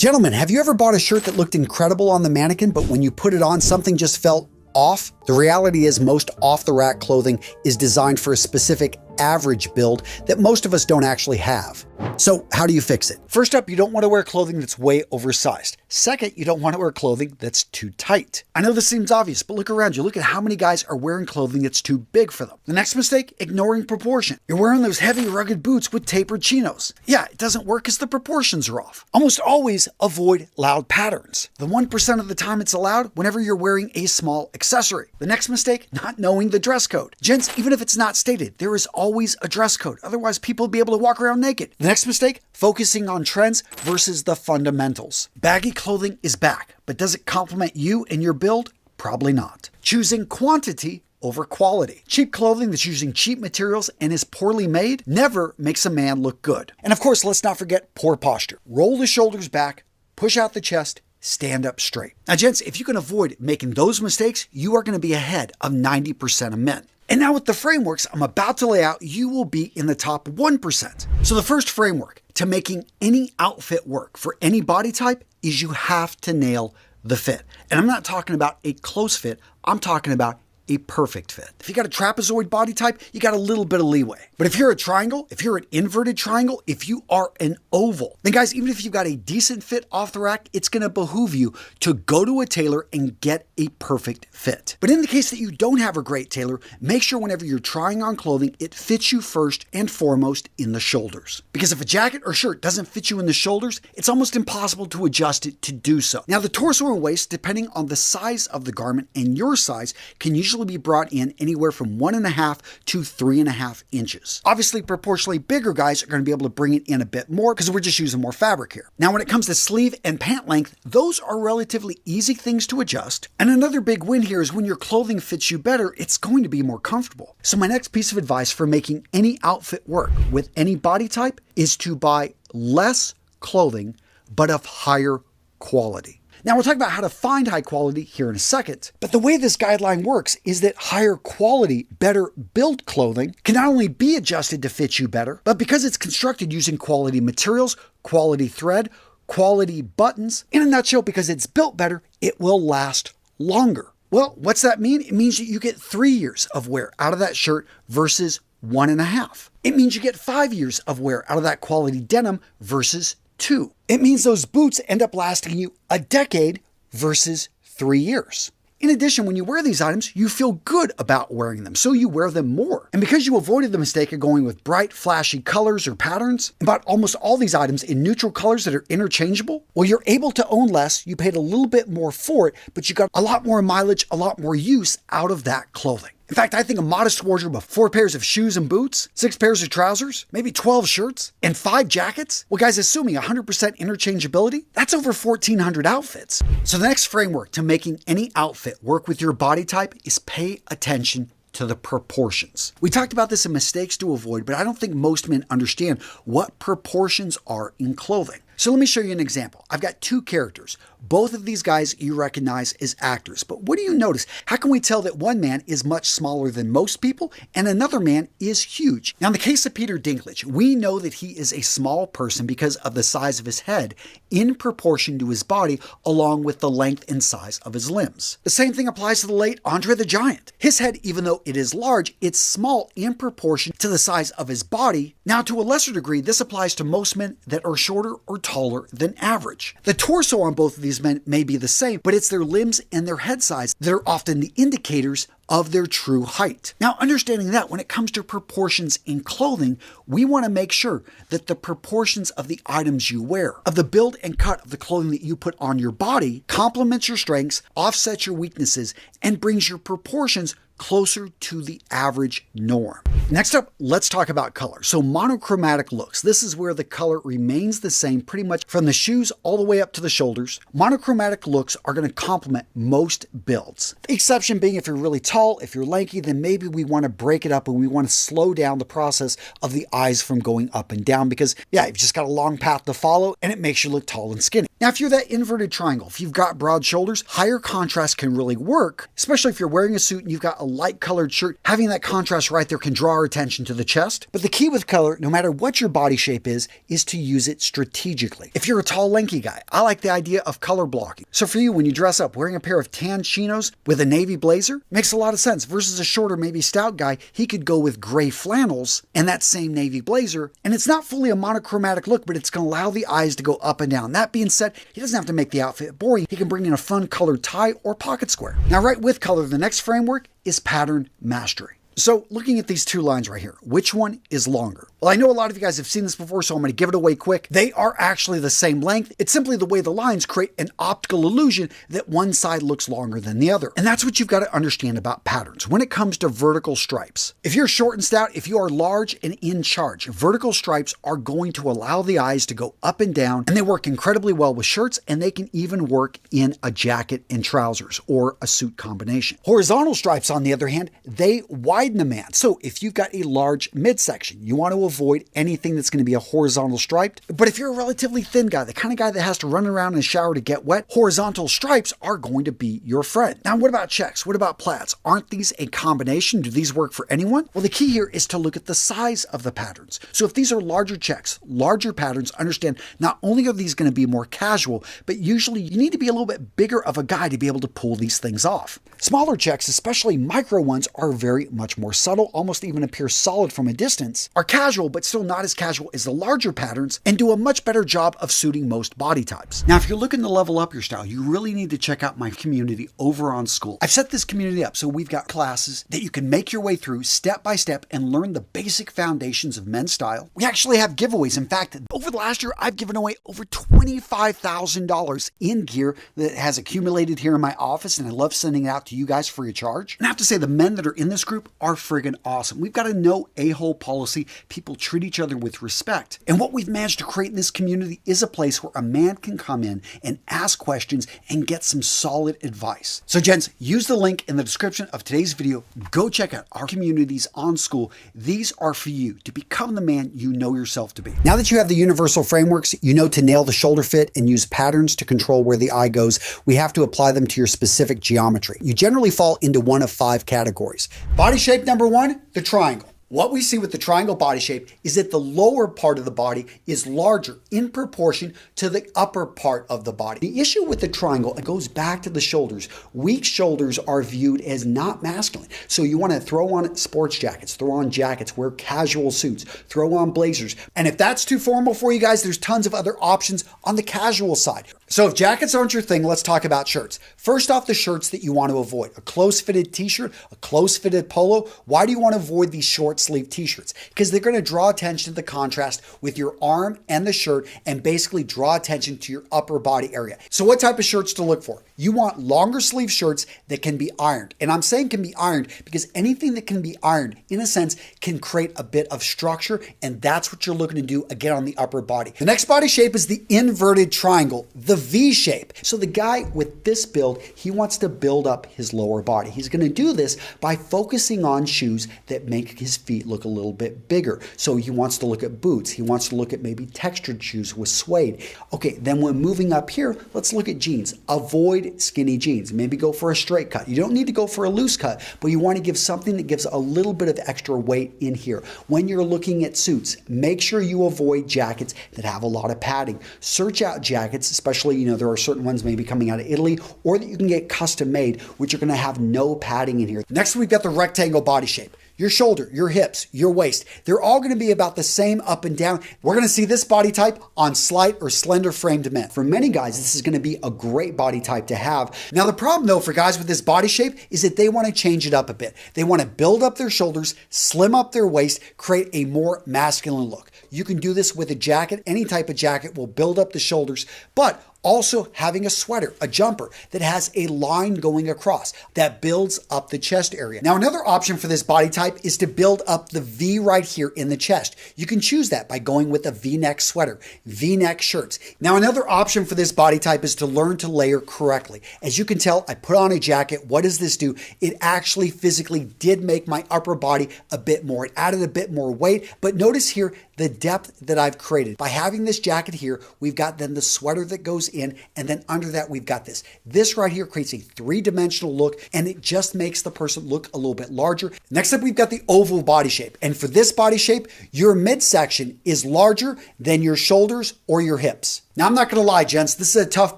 Gentlemen, have you ever bought a shirt that looked incredible on the mannequin, but when you put it on, something just felt off? The reality is most off-the-rack clothing is designed for a specific average build that most of us don't actually have. So how do you fix it? First up, you don't want to wear clothing that's way oversized. Second, you don't want to wear clothing that's too tight. I know this seems obvious, but look around you. Look at how many guys are wearing clothing that's too big for them. The next mistake, ignoring proportion. You're wearing those heavy, rugged boots with tapered chinos. Yeah, it doesn't work because the proportions are off. Almost always avoid loud patterns. The 1% of the time it's allowed whenever you're wearing a small accessory. The next mistake, not knowing the dress code. Gents, even if it's not stated, there is always a dress code. Otherwise, people will be able to walk around naked. The next mistake, focusing on trends versus the fundamentals. Baggy clothing is back, but does it complement you and your build? Probably not. Choosing quantity over quality. Cheap clothing that's using cheap materials and is poorly made never makes a man look good. And of course, let's not forget poor posture. Roll the shoulders back, push out the chest, stand up straight. Now, gents, if you can avoid making those mistakes, you are going to be ahead of 90% of men. And now with the frameworks I'm about to lay out, you will be in the top 1%. So the first framework to making any outfit work for any body type is you have to nail the fit. And I'm not talking about a close fit, I'm talking about a perfect fit. If you got a trapezoid body type, you got a little bit of leeway. But if you're a triangle, if you're an inverted triangle, if you are an oval, then guys, even if you've got a decent fit off the rack, it's going to behoove you to go to a tailor and get a perfect fit. But in the case that you don't have a great tailor, make sure whenever you're trying on clothing, it fits you first and foremost in the shoulders. Because if a jacket or shirt doesn't fit you in the shoulders, it's almost impossible to adjust it to do so. Now, the torso and waist, depending on the size of the garment and your size, can usually be brought in anywhere from 1.5 to 3.5 inches. Obviously, proportionally bigger guys are going to be able to bring it in a bit more because we're just using more fabric here. Now, when it comes to sleeve and pant length, those are relatively easy things to adjust. And another big win here is when your clothing fits you better, it's going to be more comfortable. So my next piece of advice for making any outfit work with any body type is to buy less clothing, but of higher quality. Now, we'll talk about how to find high quality here in a second, but the way this guideline works is that higher quality, better built clothing can not only be adjusted to fit you better, but because it's constructed using quality materials, quality thread, quality buttons, in a nutshell, because it's built better, it will last longer. Well, what's that mean? It means that you get 3 years of wear out of that shirt versus 1.5. It means you get 5 years of wear out of that quality denim versus 2. It means those boots end up lasting you a decade versus 3 years. In addition, when you wear these items, you feel good about wearing them, so you wear them more. And because you avoided the mistake of going with bright, flashy colors or patterns, and bought almost all these items in neutral colors that are interchangeable, well, you're able to own less, you paid a little bit more for it, but you got a lot more mileage, a lot more use out of that clothing. In fact, I think a modest wardrobe of 4 pairs of shoes and boots, 6 pairs of trousers, maybe 12 shirts, and 5 jackets, well guys, assuming 100% interchangeability, that's over 1,400 outfits. So the next framework to making any outfit work with your body type is pay attention to the proportions. We talked about this in mistakes to avoid, but I don't think most men understand what proportions are in clothing. So let me show you an example. I've got 2 characters. Both of these guys you recognize as actors. But what do you notice? How can we tell that one man is much smaller than most people and another man is huge? Now, in the case of Peter Dinklage, we know that he is a small person because of the size of his head in proportion to his body, along with the length and size of his limbs. The same thing applies to the late Andre the Giant. His head, even though it is large, it's small in proportion to the size of his body. Now, to a lesser degree, this applies to most men that are shorter or taller than average. The torso on both of these men may be the same, but it's their limbs and their head size that are often the indicators of their true height. Now, understanding that when it comes to proportions in clothing, we want to make sure that the proportions of the items you wear, of the build and cut of the clothing that you put on your body, complements your strengths, offsets your weaknesses, and brings your proportions closer to the average norm. Next up, let's talk about color. So monochromatic looks. This is where the color remains the same pretty much from the shoes all the way up to the shoulders. Monochromatic looks are going to complement most builds. The exception being if you're really tall, if you're lanky, then maybe we want to break it up and we want to slow down the process of the eyes from going up and down because, yeah, you've just got a long path to follow and it makes you look tall and skinny. Now, if you're that inverted triangle, if you've got broad shoulders, higher contrast can really work, especially if you're wearing a suit and you've got a light colored shirt. Having that contrast right there can draw our attention to the chest. But the key with color, no matter what your body shape is to use it strategically. If you're a tall, lanky guy, I like the idea of color blocking. So for you, when you dress up wearing a pair of tan chinos with a navy blazer, makes a lot of sense. Versus a shorter, maybe stout guy, he could go with gray flannels and that same navy blazer. And it's not fully a monochromatic look, but it's going to allow the eyes to go up and down. That being said, he doesn't have to make the outfit boring. He can bring in a fun colored tie or pocket square. Now, right with color, the next framework is pattern mastery. So looking at these two lines right here, which one is longer? Well, I know a lot of you guys have seen this before, so I'm going to give it away quick. They are actually the same length. It's simply the way the lines create an optical illusion that one side looks longer than the other. And that's what you've got to understand about patterns when it comes to vertical stripes. If you're short and stout, if you are large and in charge, vertical stripes are going to allow the eyes to go up and down, and they work incredibly well with shirts, and they can even work in a jacket and trousers or a suit combination. Horizontal stripes, on the other hand, they widen a man. So if you've got a large midsection, you want to avoid anything that's going to be a horizontal striped. But if you're a relatively thin guy, the kind of guy that has to run around in a shower to get wet, horizontal stripes are going to be your friend. Now, what about checks? What about plaids? Aren't these a combination? Do these work for anyone? Well, the key here is to look at the size of the patterns. So if these are larger checks, larger patterns, understand not only are these going to be more casual, but usually you need to be a little bit bigger of a guy to be able to pull these things off. Smaller checks, especially micro ones, are very much more subtle, almost even appear solid from a distance, are casual but still not as casual as the larger patterns, and do a much better job of suiting most body types. Now, if you're looking to level up your style, you really need to check out my community over on School. I've set this community up so we've got classes that you can make your way through step by step and learn the basic foundations of men's style. We actually have giveaways. In fact, over the last year, I've given away over $25,000 in gear that has accumulated here in my office, and I love sending it out to you guys free of charge. And I have to say, the men that are in this group are friggin' awesome. We've got a no a-hole policy. People treat each other with respect. And what we've managed to create in this community is a place where a man can come in and ask questions and get some solid advice. So gents, use the link in the description of today's video. Go check out our communities on School. These are for you to become the man you know yourself to be. Now that you have the universal frameworks, you know to nail the shoulder fit and use patterns to control where the eye goes, we have to apply them to your specific geometry. You generally fall into one of 5 categories. Body shape number 1, the triangle. What we see with the triangle body shape is that the lower part of the body is larger in proportion to the upper part of the body. The issue with the triangle, it goes back to the shoulders. Weak shoulders are viewed as not masculine. So you want to throw on sports jackets, throw on jackets, wear casual suits, throw on blazers. And if that's too formal for you guys, there's tons of other options on the casual side. So if jackets aren't your thing, let's talk about shirts. First off, the shirts that you want to avoid. A close-fitted t-shirt, a close-fitted polo. Why do you want to avoid these short sleeve t-shirts? Because they're going to draw attention to the contrast with your arm and the shirt and basically draw attention to your upper body area. So what type of shirts to look for? You want longer sleeve shirts that can be ironed. And I'm saying can be ironed because anything that can be ironed, in a sense, can create a bit of structure, and that's what you're looking to do again on the upper body. The next body shape is the inverted triangle, the V shape. So the guy with this build, he wants to build up his lower body. He's going to do this by focusing on shoes that make his feet look a little bit bigger. So he wants to look at boots. He wants to look at maybe textured shoes with suede. Okay, then when moving up here, let's look at jeans. Avoid skinny jeans. Maybe go for a straight cut. You don't need to go for a loose cut, but you want to give something that gives a little bit of extra weight in here. When you're looking at suits, make sure you avoid jackets that have a lot of padding. Search out jackets, especially, there are certain ones maybe coming out of Italy, or that you can get custom made, which are going to have no padding in here. Next, we've got the rectangle body shape. Your shoulder, your hips, your waist, they're all going to be about the same up and down. We're going to see this body type on slight or slender framed men. For many guys, this is going to be a great body type to have. Now, the problem though for guys with this body shape is that they want to change it up a bit. They want to build up their shoulders, slim up their waist, create a more masculine look. You can do this with a jacket. Any type of jacket will build up the shoulders, but also having a sweater, a jumper that has a line going across that builds up the chest area. Now, another option for this body type is to build up the V right here in the chest. You can choose that by going with a V-neck sweater, V-neck shirts. Now, another option for this body type is to learn to layer correctly. As you can tell, I put on a jacket. What does this do? It actually physically did make my upper body a bit more. It added a bit more weight, but notice here, the depth that I've created. By having this jacket here, we've got then the sweater that goes in, and then under that we've got this. This right here creates a three-dimensional look, and it just makes the person look a little bit larger. Next up, we've got the oval body shape. And for this body shape, your midsection is larger than your shoulders or your hips. Now, I'm not going to lie, gents, this is a tough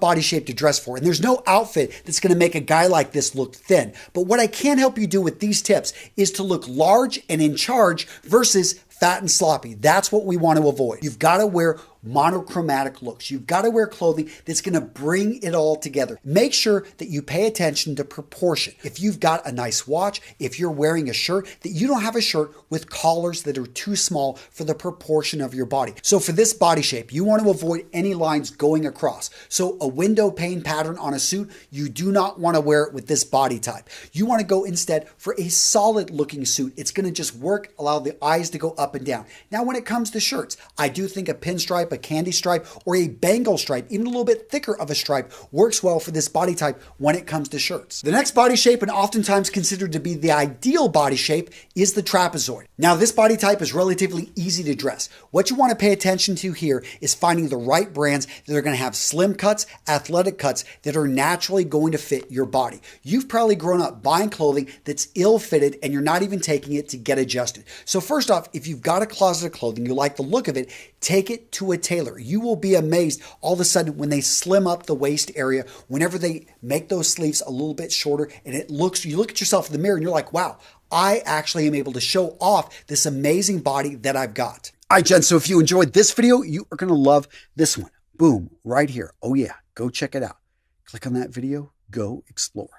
body shape to dress for, and there's no outfit that's going to make a guy like this look thin. But what I can help you do with these tips is to look large and in charge versus fat and sloppy. That's what we want to avoid. You've got to wear monochromatic looks. You've got to wear clothing that's going to bring it all together. Make sure that you pay attention to proportion. If you've got a nice watch, if you're wearing a shirt, that you don't have a shirt with collars that are too small for the proportion of your body. So for this body shape, you want to avoid any lines going across. So a window pane pattern on a suit, you do not want to wear it with this body type. You want to go instead for a solid looking suit. It's going to just work, allow the eyes to go up and down. Now, when it comes to shirts, I do think a pinstripe, a candy stripe, or a Bengal stripe, even a little bit thicker of a stripe, works well for this body type when it comes to shirts. The next body shape, and oftentimes considered to be the ideal body shape, is the trapezoid. Now, this body type is relatively easy to dress. What you want to pay attention to here is finding the right brands that are going to have slim cuts, athletic cuts that are naturally going to fit your body. You've probably grown up buying clothing that's ill-fitted and you're not even taking it to get adjusted. So first off, if you've got a closet of clothing, you like the look of it, take it to a tailor. You will be amazed all of a sudden when they slim up the waist area, whenever they make those sleeves a little bit shorter, and you look at yourself in the mirror and you're like, wow, I actually am able to show off this amazing body that I've got. All right, Jen, so if you enjoyed this video, you are going to love this one. Boom, right here. Oh yeah, go check it out. Click on that video, go explore.